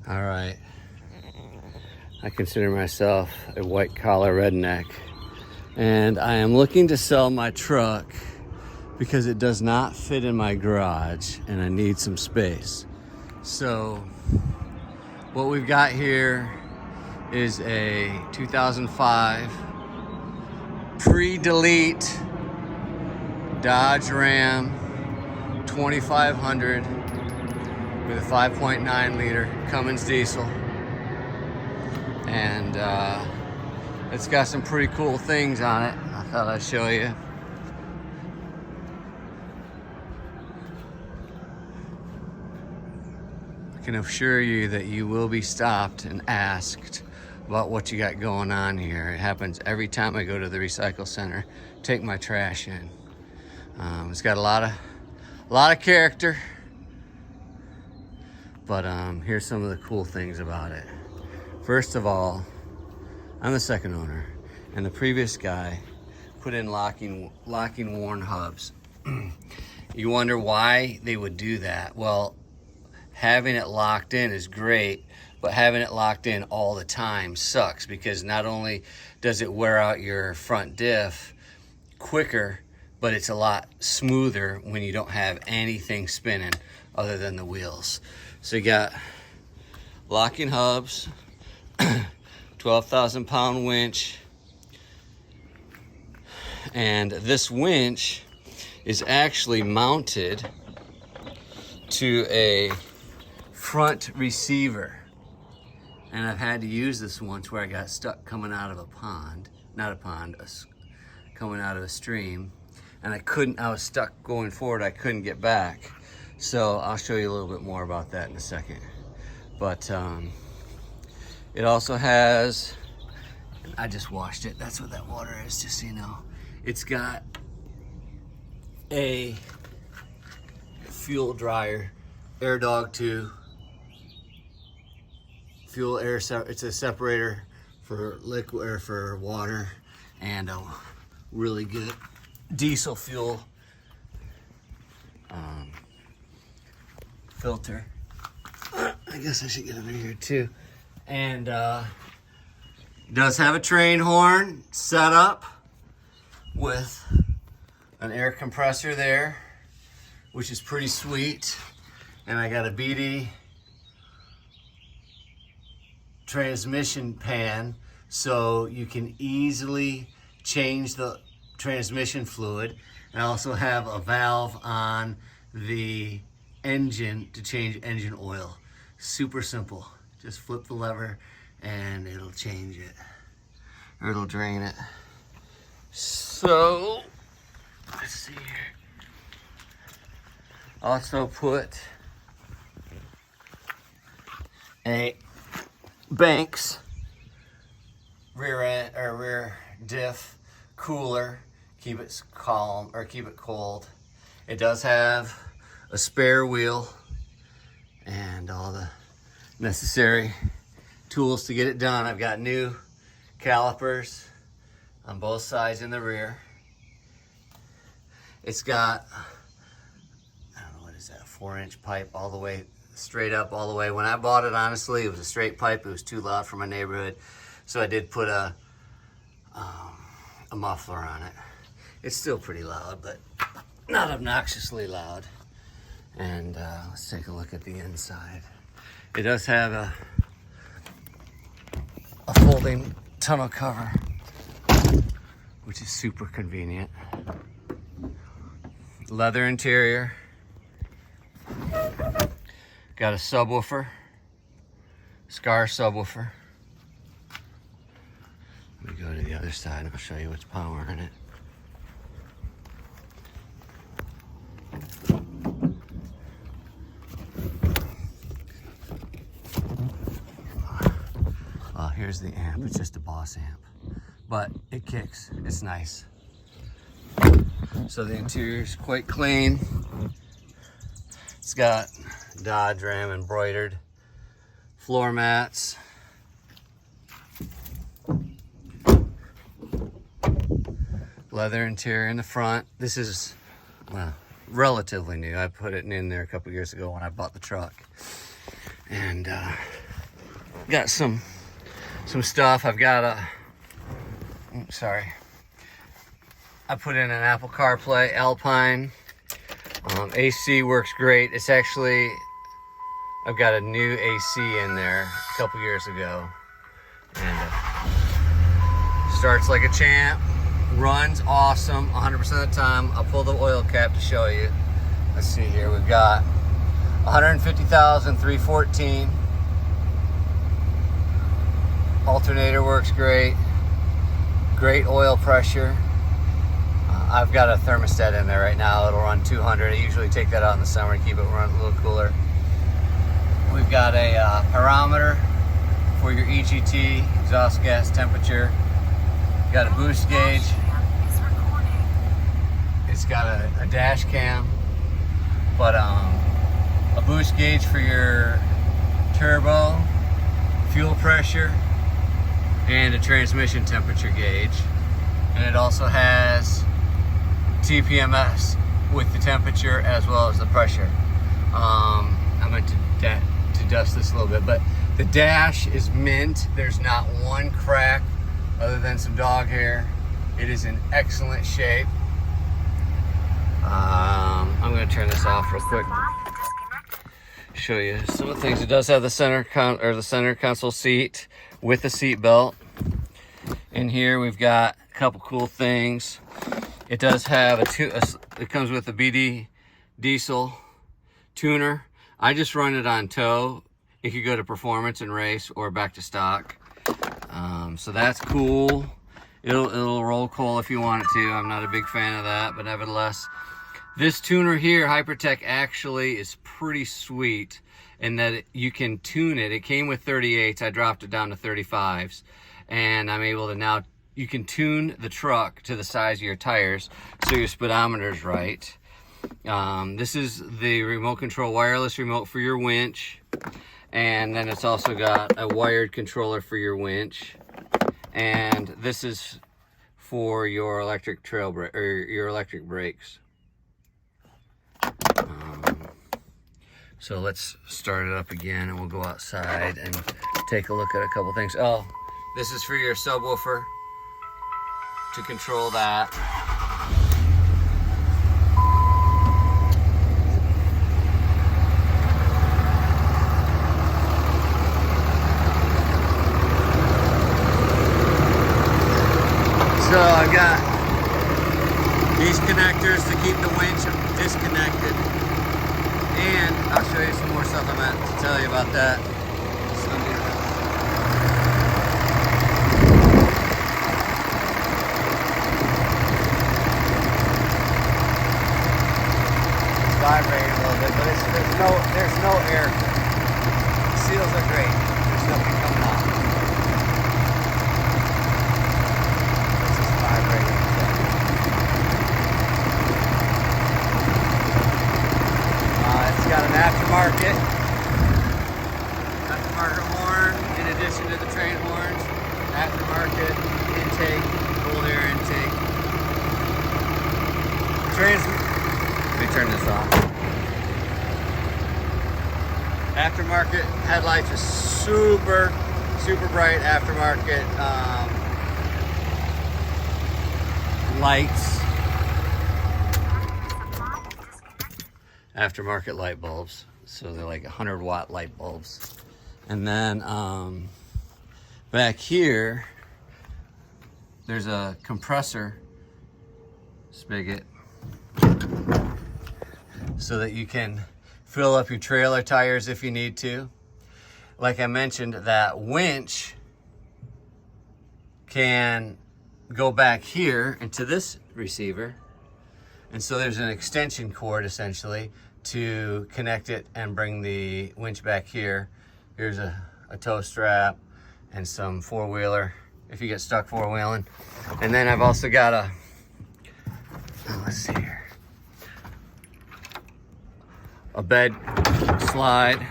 All right. I consider myself a white collar redneck, and I am looking to sell my truck because it does not fit in my garage and I need some space. So what we've got here is a 2005 pre-delete Dodge Ram 2500 with a 5.9 liter Cummins diesel. And it's got some pretty cool things on it. I thought I'd show you. I can assure you that you will be stopped and asked about what you got going on here. It happens every time I go to the recycle center, take my trash in. It's got a lot of character, but here's some of the cool things about it. First of all, I'm the second owner, and the previous guy put in locking worn hubs. You wonder why they would do that. Well, having it locked in is great, but having it locked in all the time sucks, because not only does it wear out your front diff quicker, but it's a lot smoother when you don't have anything spinning other than the wheels. So you got locking hubs, 12,000 pound winch, and this winch is actually mounted to a front receiver. And I've had to use this once where I got stuck coming out of a pond, coming out of a stream, and I was stuck going forward, I couldn't get back. So I'll show you a little bit more about that in a second. But it also has, I just washed it, that's what that water is, just so you know. It's got a fuel dryer, Air Dog 2, fuel air, it's a separator for liquid or for water, and a really good diesel fuel filter. I guess I should get over here too. And does have a train horn set up with an air compressor there, which is pretty sweet. And I got a BD transmission pan, so you can easily change the transmission fluid. I also have a valve on the engine to change engine oil. Super simple. Just flip the lever and it'll change it, or it'll drain it. So let's see here. Also put a Banks rear diff cooler, keep it calm or keep it cold. It does have a spare wheel and all the necessary tools to get it done. I've got new calipers on both sides in the rear. It's got, I don't know, what is that, 4-inch pipe all the way straight up all the way. When I bought it, honestly, it was a straight pipe. It was too loud for my neighborhood, so I did put a muffler on it. It's still pretty loud, but not obnoxiously loud. And let's take a look at the inside. It does have a folding tonneau cover, which is super convenient. Leather interior. Got a subwoofer, Scar subwoofer. Let me go to the other side and I'll show you what's powering it. Well, here's the amp. It's just a Boss amp, but it kicks. It's nice. So the interior is quite clean. It's got Dodge Ram embroidered floor mats. Leather interior in the front. This is, well, relatively new. I put it in there a couple years ago when I bought the truck. And got some stuff. I've got a, sorry. I put in an Apple CarPlay Alpine. AC works great. It's actually, I've got a new AC in there a couple years ago. And starts like a champ, runs awesome 100% of the time. I'll pull the oil cap to show you. Let's see here, we've got 150,314. Alternator works great. Great oil pressure. I've got a thermostat in there right now. It'll run 200. I usually take that out in the summer to keep it running a little cooler. We've got a pyrometer for your EGT, exhaust gas temperature. Got a boost gauge. It's got a dash cam, but a boost gauge for your turbo, fuel pressure, and a transmission temperature gauge. And it also has TPMS with the temperature as well as the pressure. I meant to dust this a little bit, but the dash is mint. There's not one crack other than some dog hair. It is in excellent shape. I'm going to turn this off real quick. Show you some of the things. It does have the center console seat with a seat belt. In here we've got a couple cool things. It does have it comes with a BD diesel tuner. I just run it on tow. It could go to performance and race or back to stock. So that's cool. It'll roll coal if you want it to. I'm not a big fan of that, but nevertheless, this tuner here, Hypertech, actually is pretty sweet in that you can tune it. It came with 38s. I dropped it down to 35s, and I'm able to now, you can tune the truck to the size of your tires so your speedometer's right. This is the remote control wireless remote for your winch, and then it's also got a wired controller for your winch, and this is for your electric your electric brakes. So let's start it up again, and we'll go outside and take a look at a couple things. Oh, this is for your subwoofer to control that. So I've got these connectors to keep the winch disconnected, and I'll show you some more stuff I meant to tell you about that. Vibrating a little bit, but there's no air. The seals are great. There's nothing coming out. It's just vibrating. It's got an aftermarket horn in addition to the train horns. Aftermarket intake, cold air intake. Let me turn this off. Aftermarket headlights are super bright aftermarket lights. Aftermarket light bulbs. So they're like 100-watt light bulbs. And then back here, there's a compressor spigot, so that you can fill up your trailer tires if you need to. Like I mentioned, that winch can go back here into this receiver. And so there's an extension cord essentially to connect it and bring the winch back here. Here's a tow strap and some four-wheeler if you get stuck four-wheeling. And then I've also got let's see here, a bed slide,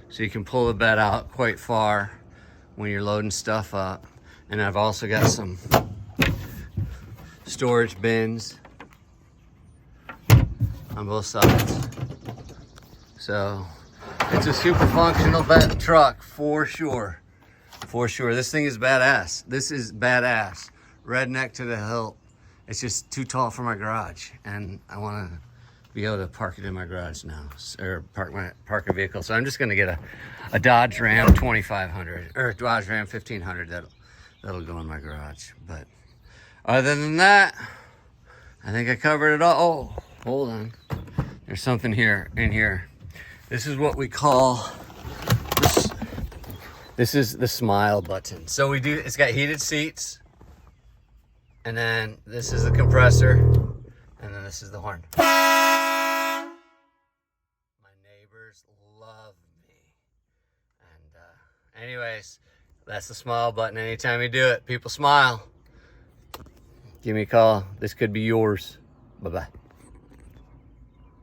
so you can pull the bed out quite far when you're loading stuff up. And I've also got some storage bins on both sides. So It's a super functional truck for sure. For sure. This thing is badass. This is badass. Redneck to the hilt. It's just too tall for my garage, and I want to be able to park it in my garage now, or park a vehicle. So I'm just gonna get a Dodge Ram 2500 or Dodge Ram 1500 that'll go in my garage. But other than that, I think I covered it all. Oh, hold on. There's something in here. This is what we call this. This is the smile button. So it's got heated seats, and then this is the compressor, and then this is the horn. My neighbors love me. And anyways, that's the smile button. Anytime you do it, people smile. Give me a call. This could be yours. Bye-bye.